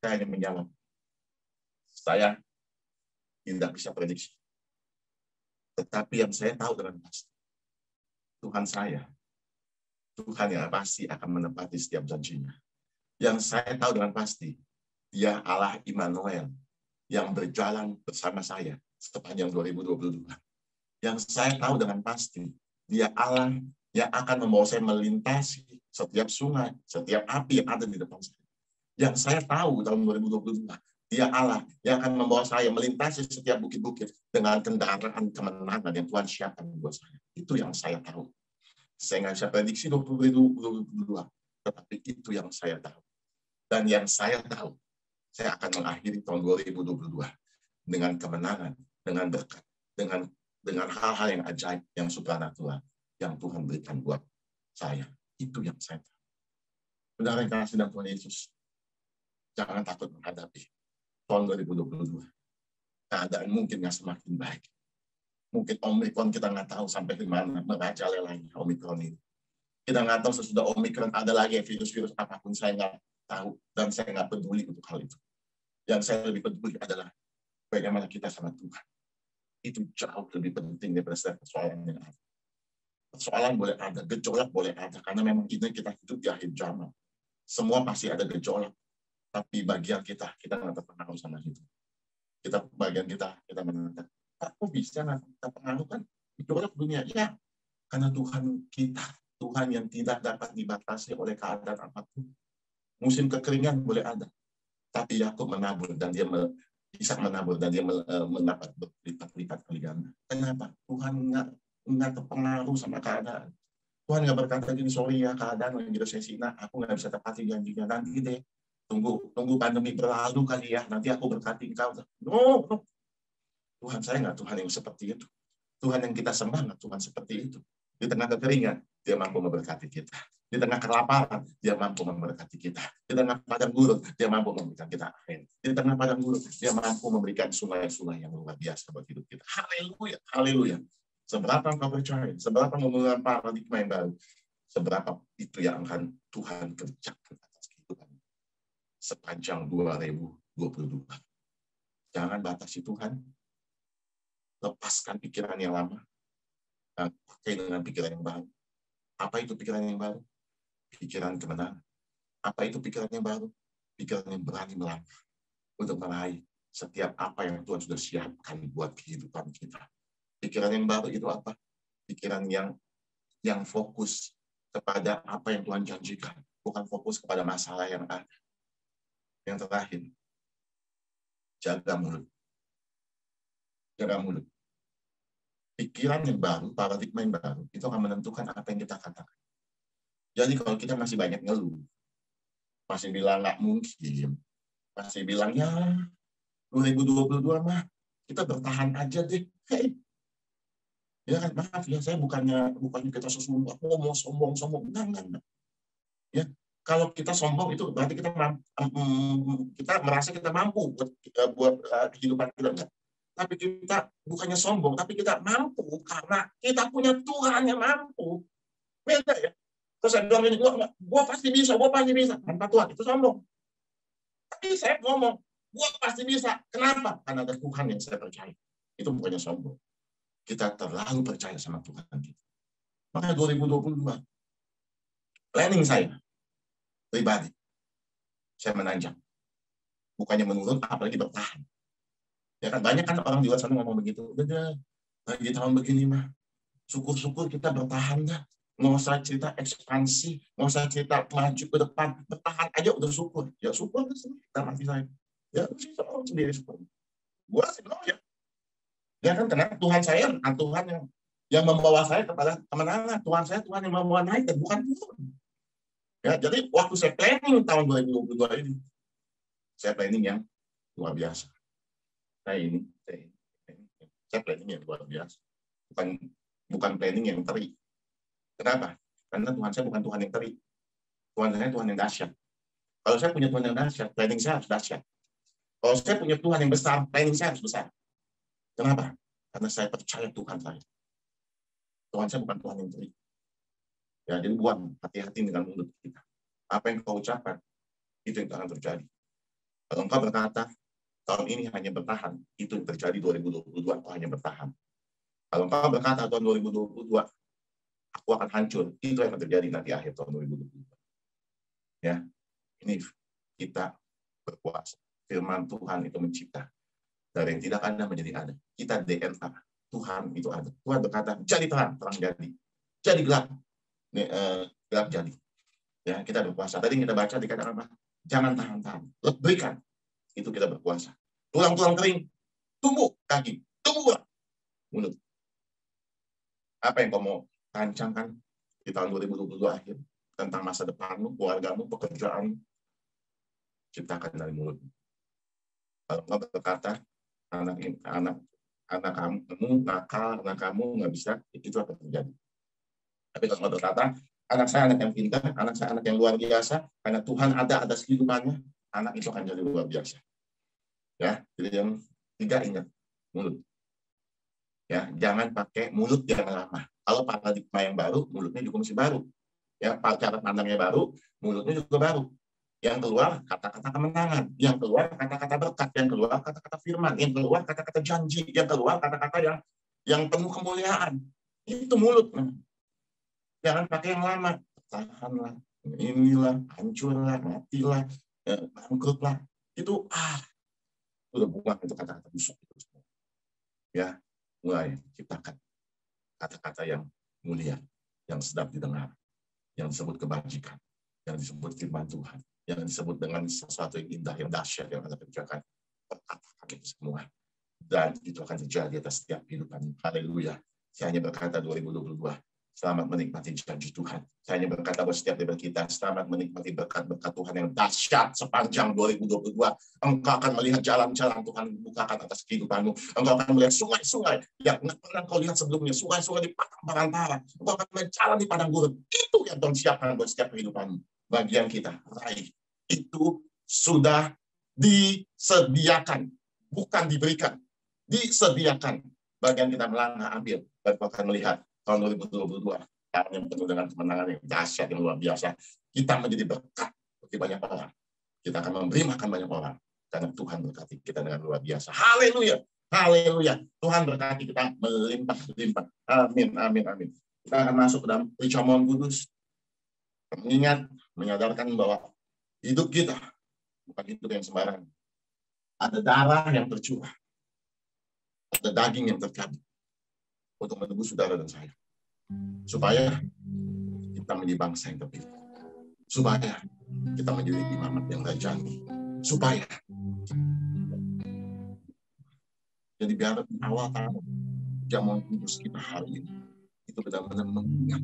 Saya hanya menjawab, saya tidak bisa prediksi. Tetapi yang saya tahu dengan pasti, Tuhan yang pasti akan menepati setiap janjinya. Yang saya tahu dengan pasti, Dia Allah Immanuel yang berjalan bersama saya sepanjang 2022. Yang saya tahu dengan pasti, Dia Allah yang akan membawa saya melintasi setiap sungai, setiap api yang ada di depan saya. Yang saya tahu tahun 2022, Dia Allah yang akan membawa saya melintasi setiap bukit-bukit dengan kendaraan kemenangan yang Tuhan siapkan buat saya. Itu yang saya tahu. Saya nggak bisa prediksi 2022, tetapi itu yang saya tahu. Dan yang saya tahu, saya akan mengakhiri tahun 2022 dengan kemenangan, dengan berkat, dengan hal-hal yang ajaib, yang supranatural, yang Tuhan berikan buat saya. Itu yang saya tahu. Saudara yang kasih dalam Tuhan Yesus, jangan takut menghadapi tahun 2022. Keadaan mungkin nggak semakin baik. Mungkin Omikron kita nggak tahu sampai di mana merajalelanya Omikron ini. Kita nggak tahu sesudah Omikron ada lagi virus-virus apapun, saya nggak tahu. Dan saya nggak peduli untuk hal itu. Yang saya lebih peduli adalah bagaimana kita sama Tuhan. Itu jauh lebih penting daripada persoalan yang ada. Persoalan boleh ada, gejolak boleh ada, karena memang kita hidup di akhir zaman. Semua pasti ada gejolak. Tapi bagian kita nggak terpengaruh sama itu. Bagian kita menentang. Kok bisa nggak terpengaruh kan? Gejolak dunia. Ya, karena Tuhan kita, Tuhan yang tidak dapat dibatasi oleh keadaan apapun. Musim kekeringan boleh ada. Tapi Yakub menabur dan dia bisa menabur dan dia mendapat berlipat-lipat kali ganda. Kenapa? Tuhan nggak terpengaruh sama keadaan. Tuhan nggak berkata gini, sorry ya keadaan lagi resesi, nah aku nggak bisa tepati janjinya, nanti deh. Tunggu pandemi berlalu kali ya, nanti aku berkati engkau. No. Tuhan saya nggak Tuhan yang seperti itu. Tuhan yang kita sembah nggak Tuhan seperti itu. Di tengah kekeringan, Dia mampu memberkati kita. Di tengah kelaparan, Dia mampu memberkati kita. Di tengah padang gurun, Dia mampu memberikan kita air. Di tengah padang gurun, Dia mampu memberikan sungai-sungai yang luar biasa buat hidup kita. Haleluya, haleluya. Seberapa engkau percaya, seberapa memulai paradigma yang baru, seberapa itu yang akan Tuhan kerjakan atas kehidupan sepanjang 2022. Jangan batasi Tuhan. Lepaskan pikiran yang lama. Pakai dengan pikiran yang baru. Apa itu pikiran yang baru? Pikiran kemenangan. Apa itu pikiran yang baru? Pikiran yang berani melangkah untuk meraih setiap apa yang Tuhan sudah siapkan buat kehidupan kita. Pikiran yang baru itu apa? Pikiran yang fokus kepada apa yang Tuhan janjikan, bukan fokus kepada masalah yang ada. Yang terakhir, jaga mulut. Jaga mulut. Pikiran yang baru, paradigma yang baru, itu akan menentukan apa yang kita katakan. Jadi kalau kita masih banyak ngeluh, masih bilang nggak mungkin, masih bilang ya 2022 mah kita bertahan aja deh. Hey. Ya kan, maaf ya, saya bukannya kita ngomong sombong. Enggak. Ya, kalau kita sombong itu berarti kita merasa kita mampu buat kehidupan kita, enggak. Tapi kita bukannya sombong, tapi kita mampu karena kita punya Tuhan yang mampu. Beda ya. Terus saya bilang ini, gua pasti bisa. Tanpa Tuhan itu sombong. Tapi saya ngomong, gua pasti bisa. Kenapa? Karena ada Tuhan yang saya percaya. Itu bukannya sombong. Kita terlalu percaya sama Tuhan kita. Makanya 2022, planning saya pribadi, saya menanjak. Bukannya menurun, apalagi bertahan. Ya kan, banyak kan orang di luar sana ngomong begitu. Udah, lagi tahun begini mah, syukur-syukur kita bertahan dah. Nggak usah cerita ekspansi, nggak usah cerita maju ke depan. Bertahan aja udah syukur. Ya syukur kan sendiri, dalam hati saya. Ya orang sendiri syukur. Gue sih belum ya. Ya kan, karena Tuhan saya, Tuhan yang membawa saya kepada kemenangan. Tuhan saya, Tuhan yang membawa naik, dan bukan Tuhan. Ya, jadi waktu saya planning tahun 2022 ini, saya planning yang luar biasa. Saya planning yang luar biasa. Bukan planning yang teri. Kenapa? Karena Tuhan saya bukan Tuhan yang teri. Tuhan saya Tuhan yang dahsyat. Kalau saya punya Tuhan yang dahsyat, planning saya harus dahsyat. Kalau saya punya Tuhan yang besar, planning saya harus besar. Kenapa? Karena saya percaya Tuhan saya. Tuhan saya bukan Tuhan yang terik. Ya, jadi buang, hati-hati dengan mulut kita. Apa yang kau ucapkan, itu yang akan terjadi. Kalau engkau berkata, tahun ini hanya bertahan, itu yang terjadi 2022, kau hanya bertahan. Kalau engkau berkata tahun 2022, aku akan hancur, itu yang akan terjadi nanti akhir tahun 2022. Ya, ini kita berkuasa. Firman Tuhan itu mencipta. Dari yang tidak ada menjadi ada. Kita DNA. Tuhan itu ada. Tuhan berkata, jadi terang, terang jadi. Jadi gelap, gelap jadi. Ya, kita berkuasa. Tadi kita baca dikatakan apa? Jangan tahan-tahan. Berikan. Itu kita berkuasa. Tulang-tulang kering, tumbuh kaki, tumbuh mulut. Apa yang kau mau rancangkan di tahun 2022 akhir tentang masa depanmu, keluargamu, pekerjaanmu? Ciptakan dari mulut. Kalau kau berkata, anak kamu nakal, anak kamu nggak bisa, itu akan terjadi. Tapi kalau kau berkata, anak saya anak yang pintar, anak saya anak yang luar biasa, karena Tuhan ada atas kehidupannya, anak itu akan jadi luar biasa. Ya, jadi yang tiga ingat mulut. Ya, jangan pakai mulut yang lama. Kalau paradigma yang baru, mulutnya juga masih baru. Ya, cara pandangnya baru, mulutnya juga baru. Yang keluar kata-kata kemenangan, yang keluar kata-kata berkat, yang keluar kata-kata firman, yang keluar kata-kata janji, yang keluar kata-kata yang penuh kemuliaan. Itu mulut. Jangan pakai yang lama. Tahanlah, inilah, hancurlah, matilah, bangkrutlah. Itu udah buang itu kata-kata busuk itu semua. Ya, mulai ciptakan kata-kata yang mulia, yang sedap didengar, yang disebut kebajikan, yang disebut firman Tuhan, yang disebut dengan sesuatu yang indah, yang dahsyat yang akan kerjakan. Katakan itu semua. Dan itu akan terjadi atas setiap kehidupan. Haleluya. Saya hanya berkata 2022, selamat menikmati janji Tuhan. Saya hanya berkata buat setiap dari kita, selamat menikmati berkat-berkat Tuhan yang dahsyat sepanjang 2022. Engkau akan melihat jalan-jalan Tuhan bukakan atas kehidupanmu. Engkau akan melihat sungai-sungai yang nggak pernah kau lihat sebelumnya. Sungai-sungai di padang perantara. Engkau akan melihat jalan di padang gurun. Itu yang Tuhan siapkan buat setiap kehidupanmu. Bagian kita, raih. Itu sudah disediakan. Bukan diberikan. Disediakan. Bagian kita melangkah ambil. Dan kau akan melihat tahun 2022 tahun yang penuh dengan kemenangan yang dahsyat yang luar biasa. Kita menjadi berkat bagi banyak orang. Kita akan memberi makan banyak orang karena Tuhan berkati kita dengan luar biasa. Haleluya, haleluya. Tuhan berkati kita melimpah-limpah. Amin, amin, amin. Kita akan masuk ke dalam perjamuan kudus. Mengingat, menyadarkan bahwa hidup kita bukan hidup yang sembarangan. Ada darah yang tercurah, ada daging yang tercabik untuk menebus saudara dan saya. Supaya kita menjadi bangsa yang terpilih. Supaya kita menjadi imamat yang rajani. Supaya. Jadi biar awal tahun jamuan kudus kita hari ini itu benar-benar mengingat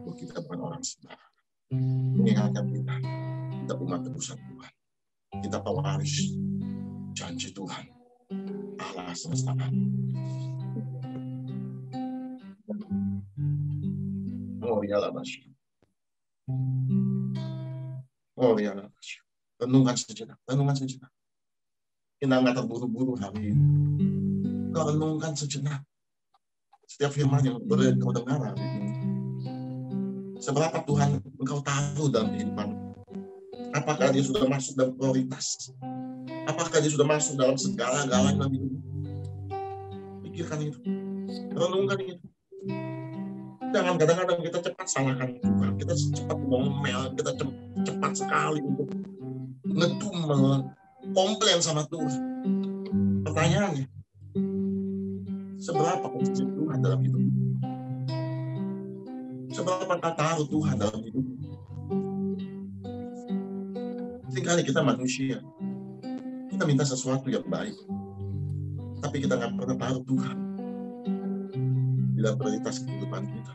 bahwa kita bukan orang sembarangan. Mengingatkan kita umat tebusan Tuhan. Kita pewaris janji Tuhan. Allah semesta alam. Renungkan sejenak, renungkan sejenak. Kita nggak terburu-buru hari ini. Kau renungkan sejenak. Setiap firman yang boleh kau dengar hari ini. Seberapa Tuhan engkau taruh dalam kehidupan? Apakah dia sudah masuk dalam prioritas? Apakah dia sudah masuk dalam segala-galanya dalam hidup? Pikirkan itu. Renungkan itu. Jangan kadang-kadang kita cepat salahkan Tuhan. Kita cepat ngomel. Kita cepat sekali untuk ngedumel, komplain sama Tuhan. Pertanyaannya, seberapa posisi Tuhan dalam hidup? Seberapa kau taruh Tuhan dalam hidup? Seringkali kita manusia, kita minta sesuatu yang baik, tapi kita nggak pernah taruh Tuhan di dalam prioritas kehidupan kita.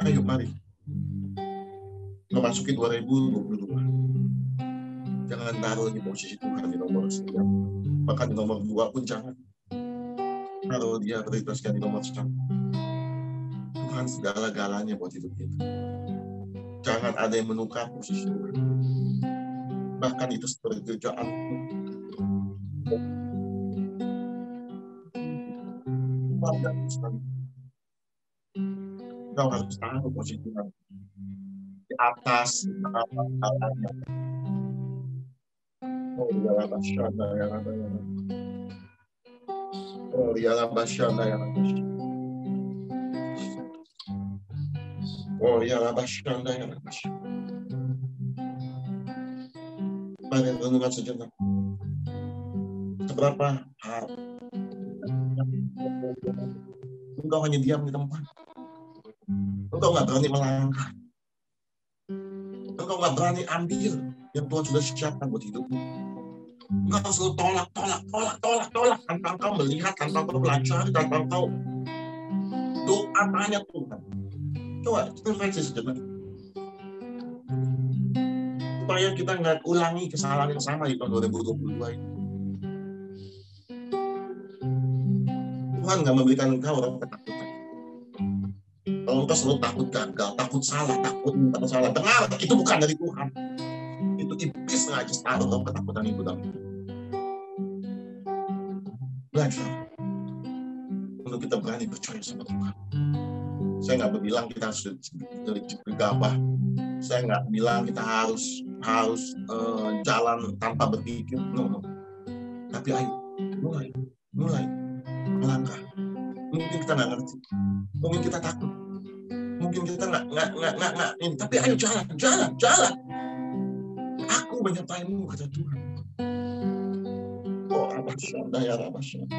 Ayo mari memasuki 2022. Jangan taruh di posisi Tuhan di nomor 1. Bahkan di nomor 2 pun jangan. Taruh dia prioritaskan di nomor 1. Tuhan segala-galanya buat hidup kita. Jangan ada yang menukar posisi Tuhan. Bahkan itu seperti kerjaan. Engkau harus tahu posisi Tuhan. Di atas, di bawah, oh ya Rabbashana ya Rabba ya Rabba. Oh ya Rabbashana ya Rabba. Oh ya Rabbashana ya Rabba. Mari renungan sejenak. Seberapa hal engkau hanya diam di tempat. Engkau nggak berani melangkah. Engkau nggak berani ambil yang Tuhan sudah siapkan buat hidupmu. Engkau selalu tolak. Tanpa engkau melihat, tanpa engkau pelajari, tanpa engkau doa tanya Tuhan. Coba kita refleksi sejenak. Supaya kita nggak ulangi kesalahan yang sama di tahun 2022 ini. Tuhan nggak memberikan engkau orang ketakutan. Kalau engkau selalu takut gagal, takut salah, takut minta salah, dengar, itu bukan dari Tuhan. Itu iblis sengaja taruh dalam ketakutan itu dalam hidup. Belajar untuk kita berani percaya sama Tuhan. Saya nggak bilang kita harus gegabah. Saya nggak bilang kita harus jalan tanpa berpikir. No. Tapi ayo mulai melangkah. Mungkin kita nggak ngerti, mungkin kita takut, mungkin kita nggak ini. Tapi ayo jalan. Aku menyertaimu, kata Tuhan. Oh Rabbashana ya Rabbashana.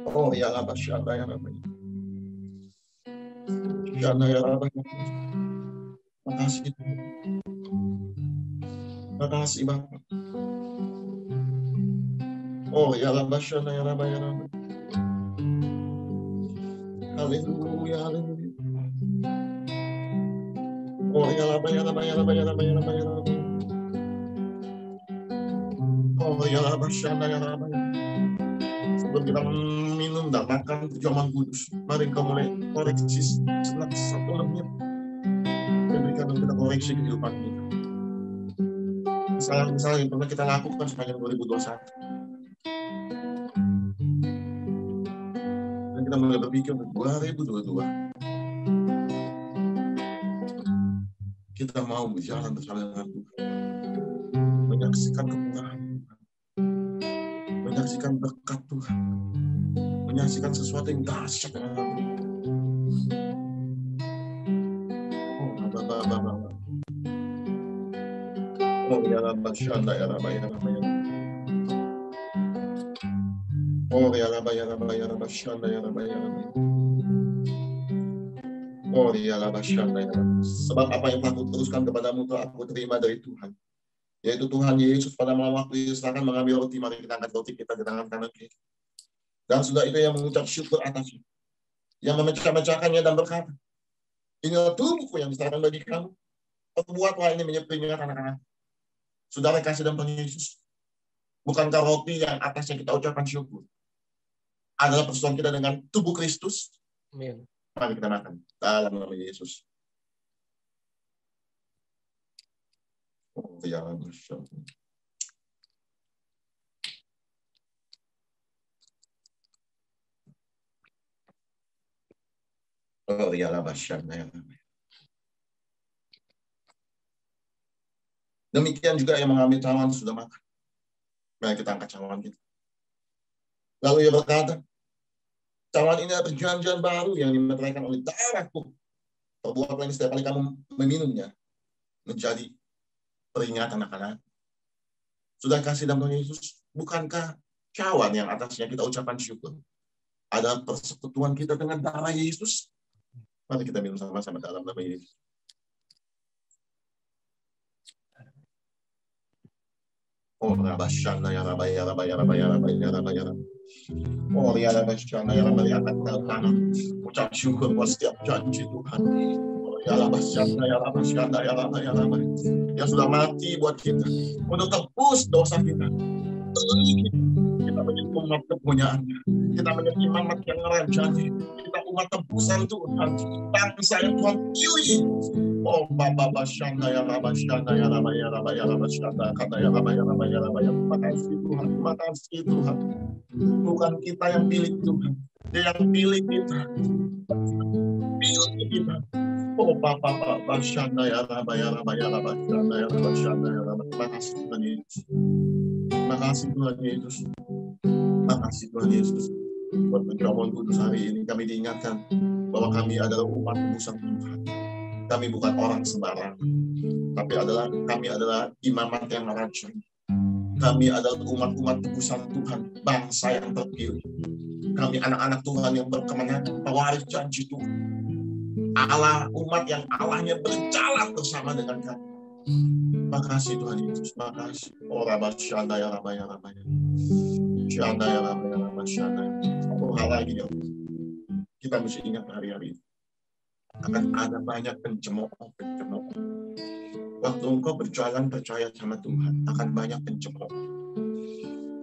Oh ya Rabbashana ya Rabbashana. Shana ya Rabbashana. Makasih. Makasih Bapak. Oh ya Rabbashana ya Rabbashana. Haleluya, haleluya. Oh ya Rabbashana. Oh ya Rabbashana ya Rabbashana. Sebelum kita minum dan makan perjamuan kudus, mari kita mulai koreksi sejenak 1 menit. Berikan kita koreksi kehidupan kita. Misalnya yang pernah kita lakukan sepanjang 2021. Dan kita mulai berpikir 2022. Kita mau berjalan bersama dengan Tuhan. Menyaksikan kemurahan Tuhan. Menyaksikan berkat Tuhan. Menyaksikan sesuatu yang dahsyat dengan Tuhan. Oh ya Rabbashana ya Rabba ya Rabba ya. Oh ya Rabba ya Rabba ya Rabbashana ya Rabba ya Rabba. Oh ya Rabbashana ya Rabba. Sebab apa yang aku teruskan kepadamu telah aku terima dari Tuhan. Yaitu Tuhan Yesus pada malam waktu diserahkan mengambil roti, mari kita angkat roti kita di tangan kanan kiri. Dan sudah itu yang mengucap syukur atasnya. Yang memecah-mecahkannya dan berkata, inilah tubuhku yang diserahkan bagi kamu. Perbuatlah ini menjadi peringatan anak-anak. Saudara kasih dalam Tuhan Yesus, bukankah roti yang atasnya kita ucapkan syukur adalah persekutuan kita dengan tubuh Kristus? Amin. Mari kita makan dalam nama Yesus. Oh ya Rabbashana. Oh ya Rabbashana ya Rabba. Demikian juga yang mengambil cawan sudah makan. Mari kita angkat cawan kita. Lalu ia berkata, cawan ini adalah perjanjian baru yang dimeteraikan oleh darahku. Perbuatlah ini setiap kali kamu meminumnya menjadi peringatan akan aku. Sudah kasih dalam Tuhan Yesus, bukankah cawan yang atasnya kita ucapkan syukur ada persekutuan kita dengan darah Yesus? Mari kita minum sama-sama dalam nama Yesus. Oh Rabbashana ya Rabba ya Rabba ya Rabba ya Rabba ya Rabba ya Rabba. Oh ya Rabbashana ya Rabba ya Rabba. Ucap syukur buat setiap janji Tuhan. Oh ya Rabbashana ya Rabbashana ya Rabba ya Rabba. Yang sudah mati buat kita untuk tebus dosa kita. Kita menjadi umat kepunyaannya. Kita menjadi umat yang ngerajani. Kita umat tebusan Tuhan. Bangsa yang Tuhan pilih. Oh Bapa Shanda ya Rabba Shanda ya Rabba ya Rabba ya Rabba Shanda kata ya Rabba ya Rabba ya Rabba ya. Terima kasih Tuhan. Terima kasih Tuhan. Bukan kita yang pilih Tuhan, Dia yang pilih kita. Pilih kita. Oh Papa, Shanda ya Rabba ya Rabba ya Rabba Shanda ya Rabba Shanda ya Rabba. Terima kasih Tuhan Yesus. Terima kasih Tuhan Yesus. Terima kasih Tuhan Yesus. Buat pencobaan kudus hari ini kami diingatkan bahwa kami adalah umat tebusan Tuhan. Kami bukan orang sembarangan, tapi kami adalah imamat yang raja. Kami adalah umat-umat tebusan Tuhan, bangsa yang terpilih. Kami anak-anak Tuhan yang berkemenangan, pewaris janji Tuhan. Allah, umat yang Allahnya berjalan bersama dengan kami. Makasih Tuhan Yesus, makasih. Oh Rabba Shanda ya Rabba ya Rabba ya. Shanda ya Rabba ya Rabba Shanda. Satu hal lagi yang kita mesti ingat hari-hari ini. Akan ada banyak pencemooh. Waktu engkau berjalan percaya sama Tuhan, akan banyak pencemooh.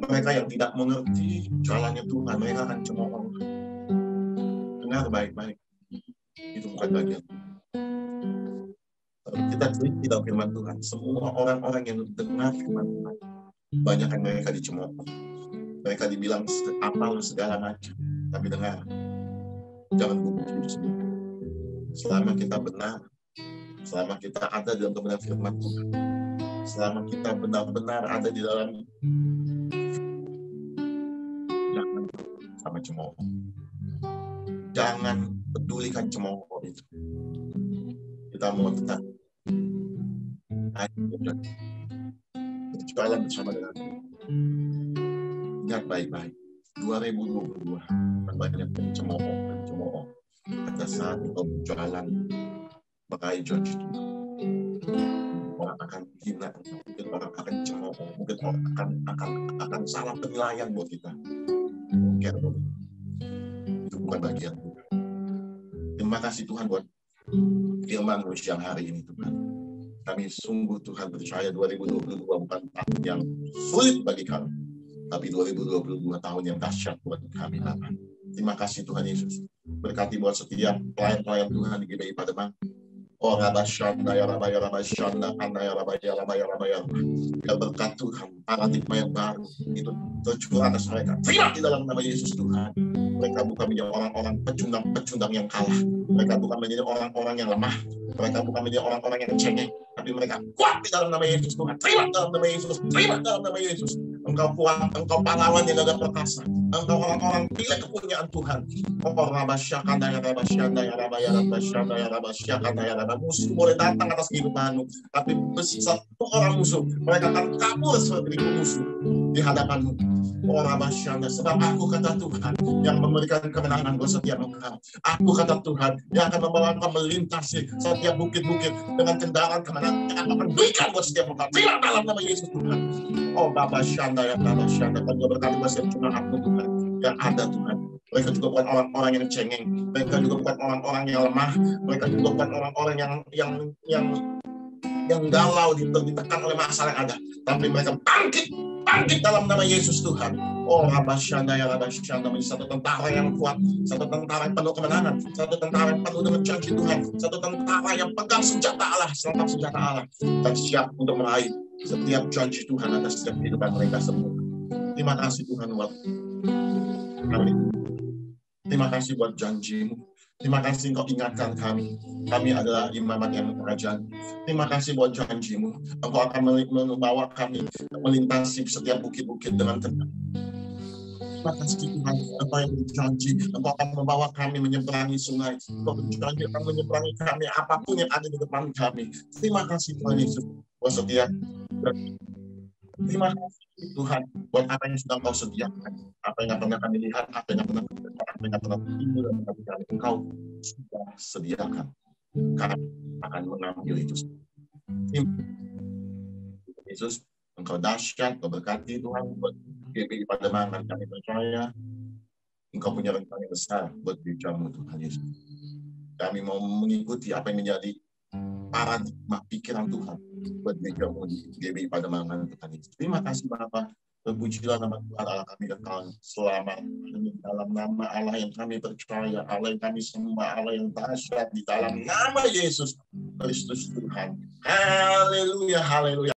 Mereka yang tidak mengerti jalannya Tuhan, mereka akan cemooh. Dengar baik-baik. Itu bukan bagian. Kita teliti dalam firman Tuhan. Semua orang-orang yang dengar firman Tuhan, banyak yang mereka dicemooh. Mereka dibilang apa segala macam. Tapi dengar, jangan bunuh diri sendiri. Selama kita benar, selama kita ada dalam kebenaran firman Tuhan, selama kita benar-benar ada di dalam, jangan sama cemooh. Jangan pedulikan cemooh itu. Kita mau tetap berjalan bersama dengan Tuhan. Ingat baik-baik, 2022 banyak pencemooh. Pada saat engkau berjalan meraih janji Tuhan, orang akan hina, mungkin orang akan cemooh, mungkin orang akan salah penilaian buat kita. Itu bukan bagian Tuhan. Terima kasih Tuhan buat firman siang hari ini Tuhan. Kami sungguh Tuhan percaya 2022 bukan tahun yang sulit bagi kami, tapi 2022 tahun yang dahsyat buat kami Bapak. Terima kasih Tuhan Yesus. Berkati buat setiap pelayan-pelayan Tuhan di GBI Pademangan. Oh Rabba Shanda ya Rabba ya Rabba Shanda Anda ya Rabba ya Rabba ya Rabba ya Rabba. Ya berkat Tuhan, paradigma yang baru itu tercurah atas mereka. Terima di dalam nama Yesus Tuhan. Mereka bukan menjadi orang-orang pecundang yang kalah. Mereka bukan menjadi orang-orang yang lemah. Mereka bukan menjadi orang-orang yang cengeng. Tapi mereka kuat di dalam nama Yesus Tuhan. Terima dalam nama Yesus. Terima dalam nama Yesus. Engkau kuat, engkau pahlawan yang gagah perkasa. Engkau orang-orang pilih kepunyaan Tuhan. Oh Rabba Syakanda ya Rabba Syanda ya Rabba ya Rabba Syanda ya Rabba Syakanda ya Rabba. Musuh boleh datang atas kehidupanmu, tapi satu orang musuh, mereka akan kabur seperti musuh di hadapanmu. Oh Rabba Syanda, sebab aku kata Tuhan yang memberikan kemenangan buat setiap engkau. Aku kata Tuhan yang akan membawa engkau melintasi setiap bukit-bukit dengan kendaraan kemenangan yang akan berikan buat setiap engkau. Terima dalam nama Yesus Tuhan. Oh Bapa Syanda ya Bapa Syanda, kami berkati buat setiap jemaatmu Tuhan yang ada Tuhan. Mereka juga bukan orang-orang yang cengeng, mereka juga bukan orang-orang yang lemah, mereka juga bukan orang-orang yang galau ditekan oleh masalah yang ada, tapi mereka bangkit dalam nama Yesus Tuhan. Oh Rabba Syanda ya Rabba Syanda, menjadi satu tentara yang kuat, satu tentara yang penuh kemenangan, satu tentara yang penuh dengan janji Tuhan, satu tentara yang pegang senjata Allah, selengkap senjata Allah, dan siap untuk meraih setiap janji Tuhan atas setiap kehidupan mereka semua. Terima kasih Tuhan buat kami. Terima kasih buat janji-Mu. Terima kasih Engkau ingatkan kami. Kami adalah imamat yang kerajaan. Terima kasih buat janji-Mu. Engkau akan membawa kami melintasi setiap bukit-bukit dengan tenang. Terima kasih Tuhan, Engkau yang berjanji, Engkau akan membawa kami menyeberangi sungai. Engkau berjanji akan menyeberangi kami apapun yang ada di depan kami. Terima kasih Tuhan Yesus buat setiap. Terima kasih Tuhan buat apa yang sudah Engkau sediakan, apa yang pernah kami lihat, apa yang pernah kami dengar, apa yang pernah timbul dalam hati kami. Engkau sudah sediakan. Kami akan mengambil itu. Yesus, Engkau dahsyat, Engkau berkati Tuhan buat GBI Pademangan. Kami percaya Engkau punya rencana yang besar buat gereja-Mu Tuhan Yesus. Kami mau mengikuti apa yang menjadi paradigma pikiran Tuhan buat gereja-Mu di GBI Pademangan Tuhan Yesus. Terima kasih Bapa. Terpujilah nama Tuhan Allah kami dan kami selamat dalam nama Allah yang kami percaya, Allah yang kami sembah, Allah yang dahsyat di dalam nama Yesus Kristus Tuhan. Haleluya, haleluya.